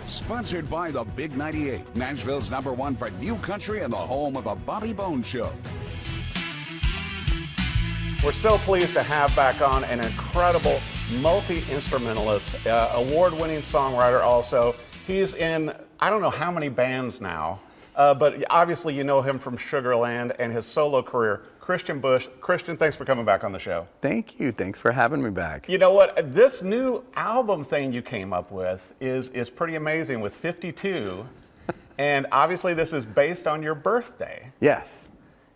Sponsored by the Big 98, Nashville's #1 for new country and the home of the Bobby Bones Show. We're so pleased to have back on an incredible multi-instrumentalist, award-winning songwriter also. He's in, I don't know how many bands now, but obviously you know him from Sugarland and his solo career. Kristian Bush. Kristian, thanks for coming back on the show. Thank you. Thanks for having me back. You know what? This new album thing you came up with is pretty amazing with 52. And obviously this is based on your birthday. Yes.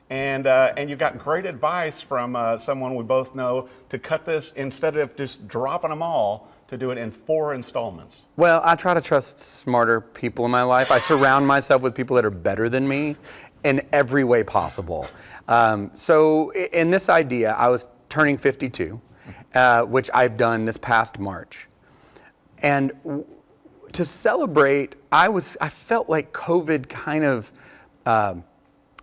And you got great advice from someone we both know to cut this, instead of just dropping them all, to do it in 4 installments. Well, I try to trust smarter people in my life. I surround myself with people that are better than me in every way possible. So in this idea, I was turning 52, which I've done this past March. And to celebrate, I felt like COVID kind of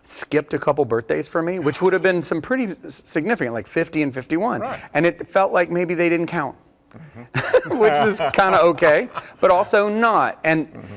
skipped a couple birthdays for me, which would have been some pretty significant, like 50 and 51. Right. And it felt like maybe they didn't count, which is kind of okay, but also not. And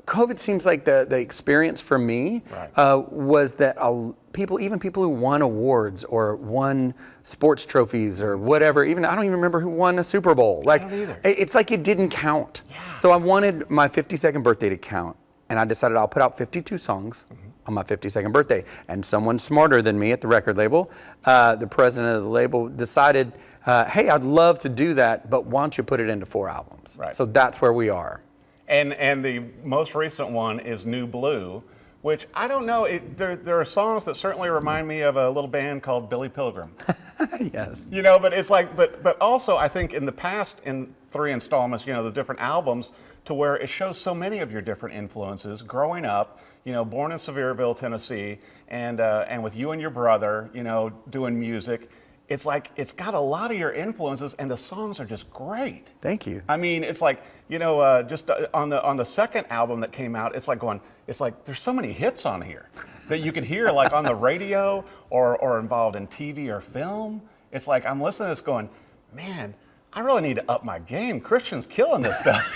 COVID seems like the experience for me was that even people who won awards or won sports trophies or whatever, I don't even remember who won a Super Bowl. Like, I don't either. It's like it didn't count. Yeah. So I wanted my 52nd birthday to count. And I decided I'll put out 52 songs on my 52nd birthday. And someone smarter than me at the record label, the president of the label, decided, hey, I'd love to do that, but why don't you put it into 4 albums? Right. So that's where we are. And the most recent one is New Blue, which I don't know, there are songs that certainly remind me of a little band called Billy Pilgrim. Yes. You know, but it's like, but also I think in the past, in 3 installments, you know, the different albums, to where it shows so many of your different influences growing up, you know, born in Seiverville, Tennessee, and with you and your brother, you know, doing music. It's like, it's got a lot of your influences, and the songs are just great. Thank you. I mean, it's like, you know, just on the second album that came out, it's like there's so many hits on here that you can hear like on the radio or involved in TV or film. It's like I'm listening to this going, man, I really need to up my game. Kristian's killing this stuff.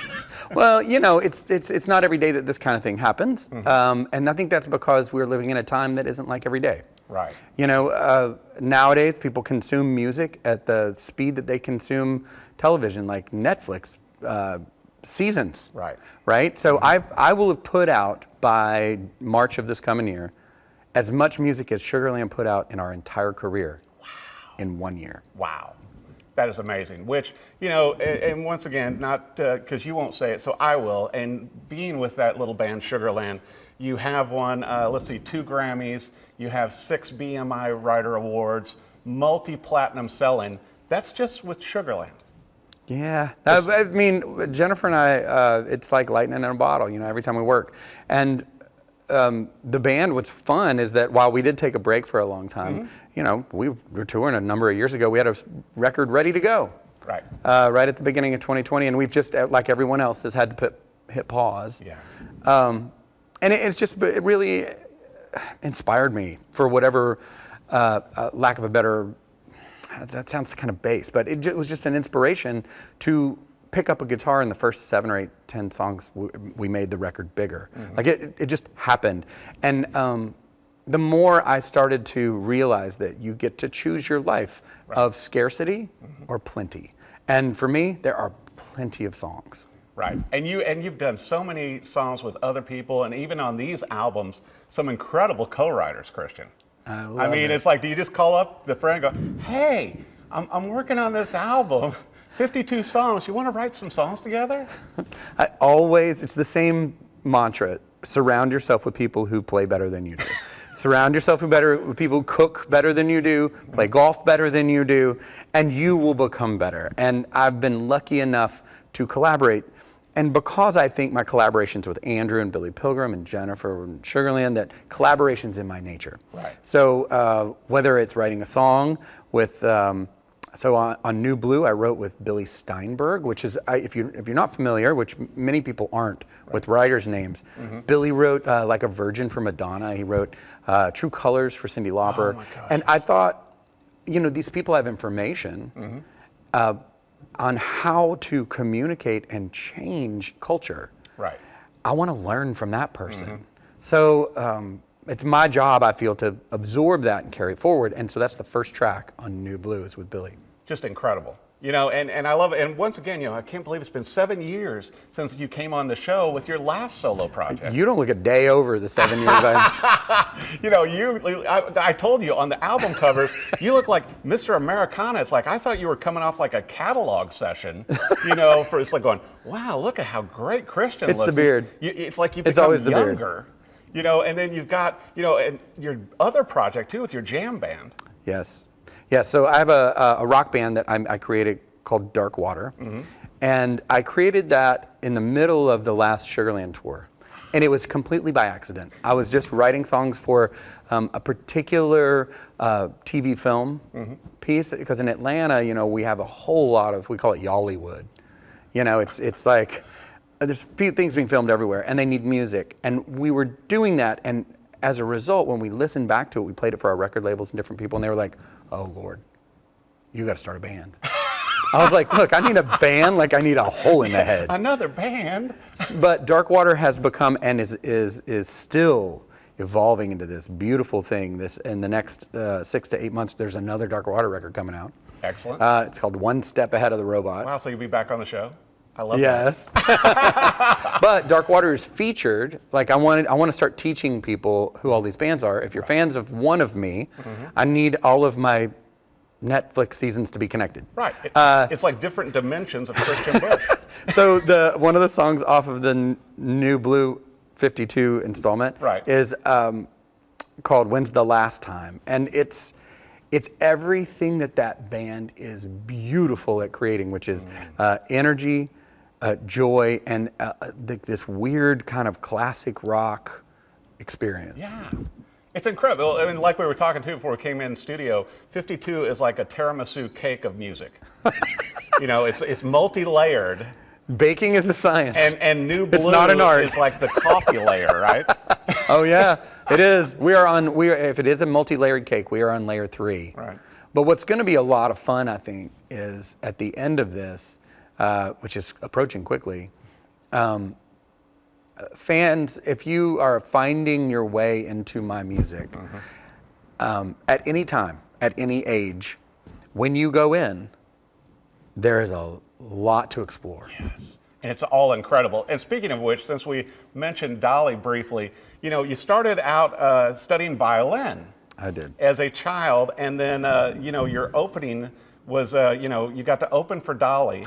Well, you know, it's not every day that this kind of thing happens, and I think that's because we're living in a time that isn't like every day. Right. You know, nowadays people consume music at the speed that they consume television, like Netflix seasons. Right. Right. So I will have put out by March of this coming year as much music as Sugarland put out in our entire career. Wow. In 1 year. Wow. That is amazing, which, you know, and once again, not because you won't say it, so I will. And being with that little band, Sugarland, you have won, let's see, 2 Grammys, you have 6 BMI Writer Awards, multi-platinum selling. That's just with Sugarland. Yeah, I mean, Jennifer and I, it's like lightning in a bottle, you know, every time we work. And the band, what's fun is that while we did take a break for a long time, you know, we were touring a number of years ago. We had a record ready to go. Right. Right at the beginning of 2020, and we've just, like everyone else, has had to hit pause. Yeah. And it really inspired me for whatever, lack of a better, that sounds kind of base, but it was just an inspiration to pick up a guitar in the first 7 or 8, 10 songs we made the record bigger. Like it just happened. And the more I started to realize that you get to choose your life of scarcity or plenty. And for me, there are plenty of songs. Right, and you've done so many songs with other people, and even on these albums, some incredible co-writers, Kristian. I mean, it's like, do you just call up the friend and go, hey, I'm working on this album, 52 songs, you want to write some songs together? It's the same mantra, surround yourself with people who play better than you do. Surround yourself with people who cook better than you do, play golf better than you do, and you will become better. And I've been lucky enough to collaborate. And because I think my collaborations with Andrew and Billy Pilgrim and Jennifer and Sugarland, that collaboration's in my nature. Right. So whether it's writing a song with, on New Blue, I wrote with Billy Steinberg, which is, if you're not familiar, which many people aren't, with writers' names. Billy wrote Like a Virgin for Madonna. He wrote True Colors for Cyndi Lauper. Oh my gosh. And I thought, you know, these people have information. on how to communicate and change culture. Right. I want to learn from that person. So it's my job, I feel, to absorb that and carry it forward. And so that's the first track on New Blue is with Billy. Just incredible. You know, and I love it. And once again, you know, I can't believe it's been 7 years since you came on the show with your last solo project. You don't look a day over the 7 years. You know, I told you on the album covers, you look like Mr. Americana. It's like, I thought you were coming off like a catalog session, you know, it's like going, wow, look at how great Kristian looks. It's the beard. It's like you It's become always the beard. younger. You know, and then you've got, you know, and your other project too with your jam band. Yes. Yeah, so I have a rock band that I created called Dark Water. And I created that in the middle of the last Sugarland tour. And it was completely by accident. I was just writing songs for a particular TV film piece, because in Atlanta, you know, we have a whole lot of, we call it Yollywood. You know, it's like, there's things being filmed everywhere, and they need music. And we were doing that, and as a result, when we listened back to it, we played it for our record labels and different people, and they were like, oh, Lord, you got to start a band. I was like, look, I need a band like I need a hole in the head. Another band. But Dark Water has become and is still evolving into this beautiful thing. This in the next 6 to 8 months, there's another Dark Water record coming out. Excellent. It's called One Step Ahead of the Robot. Wow, so you'll be back on the show? I love Yes. But Dark Water is featured. Like I want to start teaching people who all these bands are. If you're fans of one of me, I need all of my Netflix seasons to be connected. Right. It's like different dimensions of Kristian Bush. So one of the songs off of the New Blue 52 installment is called When's the Last Time? And it's everything that band is beautiful at creating, which is energy, joy, and this weird kind of classic rock experience. Yeah. It's incredible. I mean, like we were talking to before we came in studio, 52 is like a tiramisu cake of music. You know, it's multi-layered. Baking is a science. And New Blue it's not an art. is like the coffee layer, right? Oh yeah, it is. If it is a multi-layered cake, we are on layer 3. Right. But what's going to be a lot of fun, I think, is at the end of this, which is approaching quickly, fans, if you are finding your way into my music, at any time, at any age, when you go in, there is a lot to explore. Yes. And it's all incredible. And speaking of which, since we mentioned Dolly briefly, you know, you started out studying violin. I did. As a child, and then, you know, your opening was, you know, you got to open for Dolly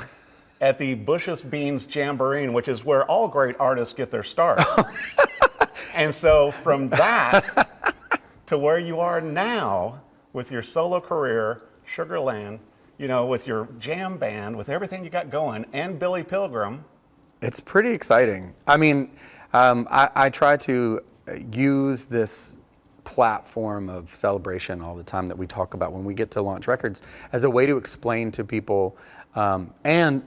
at the Bush's Beans Jamboree, which is where all great artists get their start. And so from that to where you are now with your solo career, Sugarland, you know, with your jam band, with everything you got going, and Billy Pilgrim. It's pretty exciting. I mean, I try to use this platform of celebration all the time that we talk about when we get to launch records as a way to explain to people, and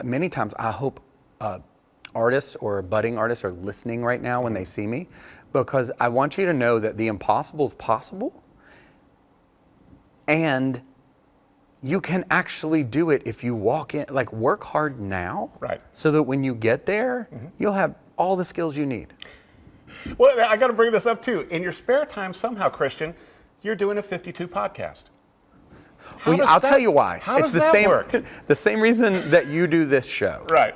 many times I hope artists or budding artists are listening right now when they see me, because I want you to know that the impossible is possible, and you can actually do it if you walk in, like work hard now, right? So that when you get there, you'll have all the skills you need. Well, I got to bring this up too. In your spare time, somehow, Kristian, you're doing a 52 podcast. Well, I'll tell you why. How it's does that work? The same reason that you do this show. Right.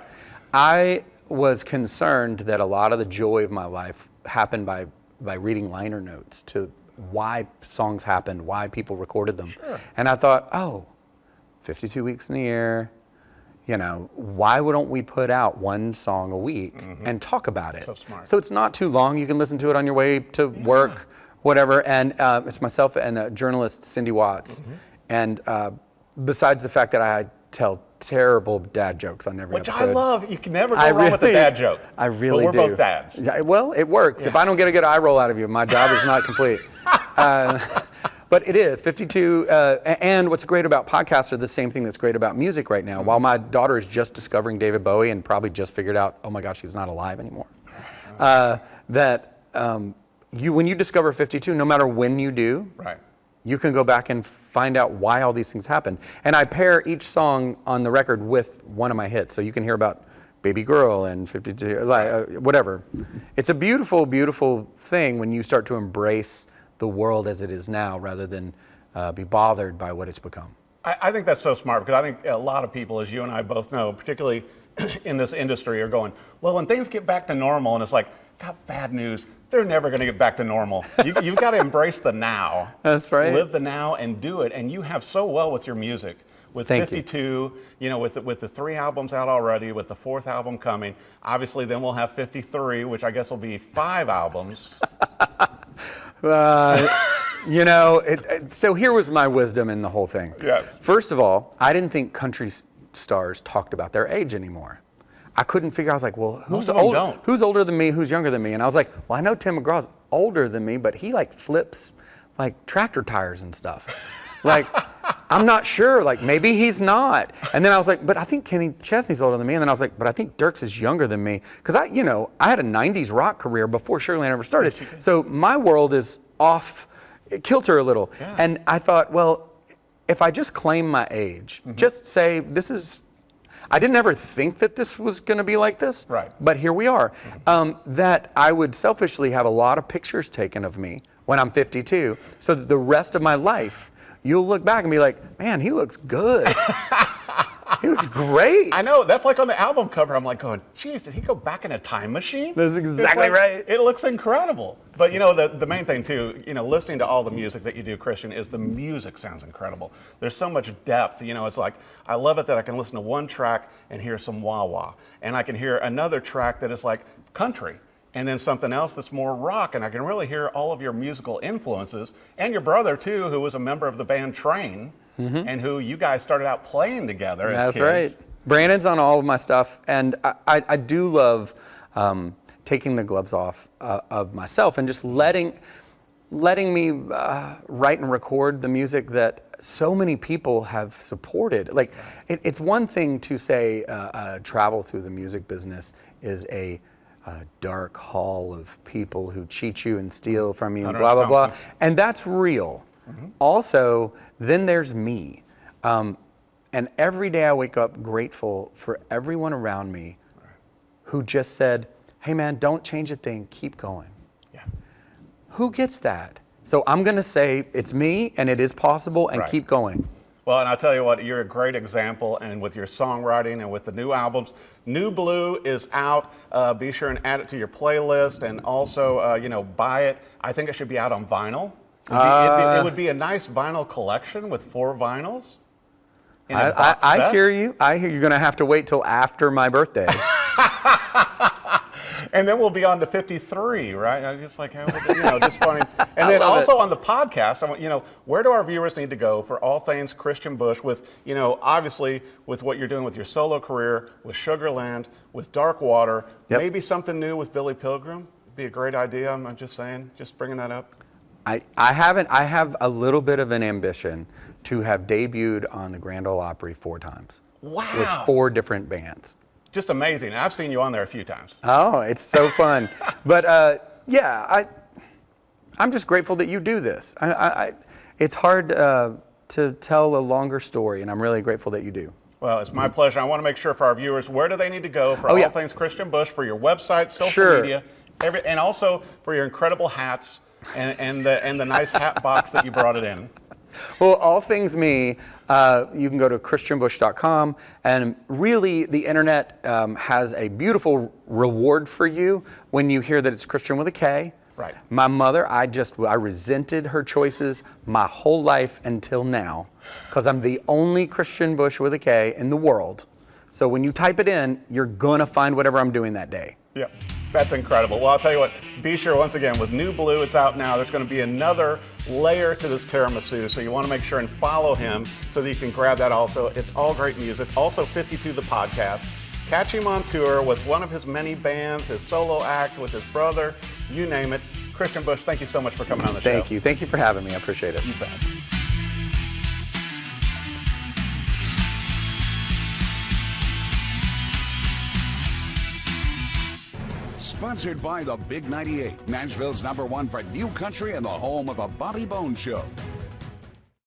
I was concerned that a lot of the joy of my life happened by reading liner notes to why songs happened, why people recorded them. Sure. And I thought, 52 weeks in the year, you know, why don't we put out one song a week and talk about it? So smart. So it's not too long. You can listen to it on your way to work, whatever. And it's myself and journalist Cindy Watts. And besides the fact that I tell terrible dad jokes on every Which episode. I love. You can never go wrong with a dad joke. I really do. But we're both dads. Yeah, well, it works. If I don't get a good eye roll out of you, my job is not complete. But it is 52, and what's great about podcasts are the same thing that's great about music right now. While my daughter is just discovering David Bowie and probably just figured out, oh my gosh, he's not alive anymore. When you discover 52, no matter when you do, right, you can go back and find out why all these things happened. And I pair each song on the record with one of my hits, so you can hear about Baby Girl and 52, whatever. It's a beautiful, beautiful thing when you start to embrace the world as it is now rather than be bothered by what it's become. I think that's so smart, because I think a lot of people, as you and I both know, particularly in this industry, are going, well, when things get back to normal, and it's like, got bad news, they're never going to get back to normal. You've got to embrace the now. That's right. Live the now and do it. And you have so well with your music. With Thank 52, with the 3 albums out already, with the 4th album coming, obviously then we'll have 53, which I guess will be 5 albums. So here was my wisdom in the whole thing. Yes. First of all, I didn't think country stars talked about their age anymore. I couldn't figure. I was like, well, who's older than me? Who's younger than me? And I was like, well, I know Tim McGraw's older than me, but he like flips like tractor tires and stuff. Like, I'm not sure. Like, maybe he's not. And then I was like, but I think Kenny Chesney's older than me. And then I was like, but I think Dirks is younger than me, because I had a '90s rock career before Sugarland ever started. So my world is off kilter a little. Yeah. And I thought, well, if I just claim my age, just say this is. I didn't ever think that this was going to be like this, right? But here we are. That I would selfishly have a lot of pictures taken of me when I'm 52, so that the rest of my life, you'll look back and be like, man, he looks good. He looks great. I know, that's like on the album cover, I'm like going, geez, did he go back in a time machine? That's exactly right. It looks incredible. But the main thing too, listening to all the music that you do, Kristian, is the music sounds incredible. There's so much depth, it's like, I love it that I can listen to one track and hear some wah-wah. And I can hear another track that is like country. And then something else that's more rock, and I can really hear all of your musical influences. And your brother too, who was a member of the band Train, and who you guys started out playing together as kids. That's right. Brandon's on all of my stuff, and I do love taking the gloves off of myself and just letting me write and record the music that so many people have supported. Like, it's one thing to say travel through the music business is a dark hall of people who cheat you and steal from you and blah, blah, blah. And that's real. Also, then there's me. And every day I wake up grateful for everyone around me who just said, hey man, don't change a thing, keep going. Yeah. Who gets that? So I'm gonna say it's me, and it is possible, and keep going. Well, and I'll tell you what, you're a great example, and with your songwriting and with the new albums. New Blue is out. Be sure and add it to your playlist, and also, buy it. I think it should be out on vinyl. It would be a nice vinyl collection with 4 vinyls. I hear you. You're going to have to wait till after my birthday. And then we'll be on to 53, right? I just like, just funny. And then also on the podcast, I want, where do our viewers need to go for all things Kristian Bush with, obviously with what you're doing with your solo career, with Sugarland, with Dark Water, maybe something new with Billy Pilgrim? It'd be a great idea. I'm just saying, just bringing that up. I have a little bit of an ambition to have debuted on the Grand Ole Opry 4 times. Wow. With 4 different bands. Just amazing. I've seen you on there a few times. Oh, it's so fun. But I'm just grateful that you do this. It's hard to tell a longer story, and I'm really grateful that you do. Well, it's my pleasure. I want to make sure for our viewers, where do they need to go for all things Kristian Bush, for your website, social media, and also for your incredible hats and the nice hat box that you brought it in. Well, all things me, you can go to kristianbush.com, and really the internet has a beautiful reward for you when you hear that it's Kristian with a K. Right. My mother, I resented her choices my whole life until now, because I'm the only Kristian Bush with a K in the world. So when you type it in, you're gonna find whatever I'm doing that day. Yep. That's incredible. Well, I'll tell you what, be sure once again, with New Blue, it's out now. There's going to be another layer to this tiramisu, so you want to make sure and follow him so that you can grab that also. It's all great music. Also 52 the podcast. Catch him on tour with one of his many bands, his solo act, with his brother, you name it. Kristian Bush, thank you so much for coming on the show. Thank you. Thank you for having me. I appreciate it. You bet. Sponsored by the Big 98, Nashville's #1 for new country and the home of a Bobby Bones Show.